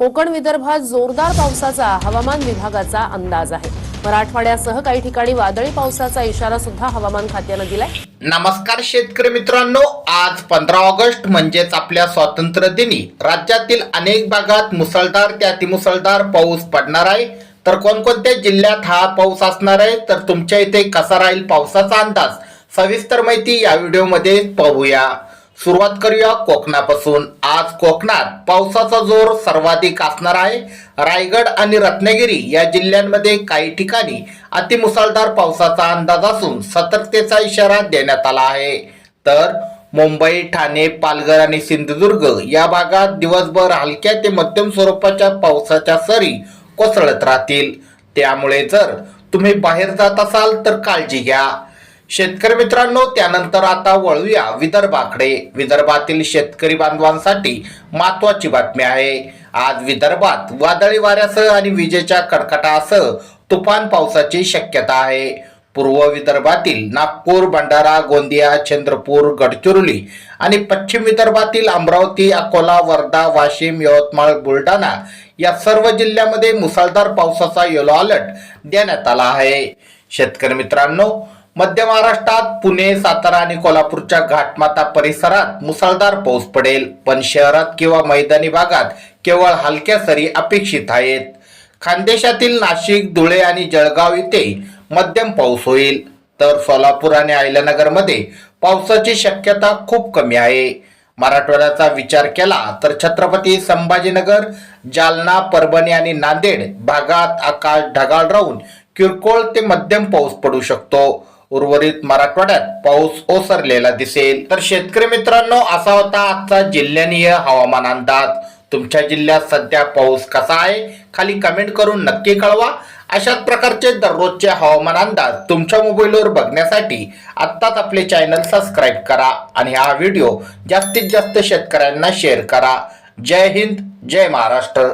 कोकण विदर्भात जोरदार पावसाचा हवामान विभागाचा अंदाज आहे। मराठवाड्यासह काही ठिकाणी वादळी पावसाचा इशारा सुद्धा हवामान खात्याने दिलाय। नमस्कार शेतकरी मित्रांनो, आज 15 ऑगस्ट म्हणजेच आपल्या स्वातंत्र्य दिनी राज्यातील अनेक भागात मुसळधार ते अतिमुसळधार पाऊस पडणार आहे। तर कोणकोणत्या जिल्ह्यात हा पाऊस असणार आहे, तर तुमच्या इथे कसा राहील पावसाचा अंदाज, सविस्तर माहिती या व्हिडिओमध्ये पाहूया। सुरुवात करूया कोकणापासून। आज कोकणात पावसाचा जोर सर्वाधिक असणार आहे। रायगड आणि रत्नागिरी या जिल्ह्यांमध्ये काही ठिकाणी अतिमुसळधार पावसाचा अंदाज असून सतर्कतेचा इशारा देण्यात आला आहे। तर मुंबई, ठाणे, पालघर आणि सिंधुदुर्ग या भागात दिवसभर हलक्या ते मध्यम स्वरूपाच्या पावसाच्या सरी कोसळत राहतील। त्यामुळे जर तुम्ही बाहेर जात असाल तर काळजी घ्या। शेतकरी मित्रांनो, त्यानंतर आता वळूया विदर्भाकडे। विदर्भातील शेतकरी बांधवांसाठी महत्त्वाची बातमी आहे। आज विदर्भात वादळी वाऱ्यासह आणि विजेच्या कडकडाटासह तुफान पावसाची शक्यता आहे। पूर्व विदर्भातील नागपूर, भंडारा, गोंदिया, चंद्रपूर, गडचिरोली आणि पश्चिम विदर्भातील अमरावती, अकोला, वर्धा, वाशिम, यवतमाळ, बुलढाणा या सर्व जिल्ह्यांमध्ये मुसळधार पावसाचा येलो अलर्ट देण्यात आला आहे। शेतकरी मित्रांनो, मध्य महाराष्ट्रात पुणे, सातारा आणि कोल्हापूरच्या घाटमाता परिसरात मुसळधार पाऊस पडेल, पण शहरात किंवा मैदानी भागात केवळ हलक्या सरी अपेक्षित आहेत। खानदेशातील नाशिक, धुळे आणि जळगाव इथे मध्यम पाऊस होईल। तर सोलापूर आणि अहिल्यानगरमध्ये पावसाची शक्यता खूप कमी आहे। मराठवाड्याचा विचार केला तर छत्रपती संभाजीनगर, जालना, परभणी आणि नांदेड भागात आकाश ढगाळ राहून किरकोळ ते मध्यम पाऊस पडू शकतो। उर्वरित मराठवाड्यात पाऊस ओसरलेला दिसेल। तर शेतकरी मित्रांनो, असा होता आजचा जिल्ह्यानीय हवामान अंदाज। तुमच्या जिल्ह्यात सध्या पाऊस कसा आहे खाली कमेंट करून नक्की कळवा। अशाच प्रकारचे दररोजचे हवामान अंदाज तुमच्या मोबाईलवर बघण्यासाठी आत्ताच आपले चॅनल सबस्क्राईब करा आणि हा व्हिडिओ जास्तीत जास्त शेतकऱ्यांना शेअर करा। जय हिंद, जय महाराष्ट्र।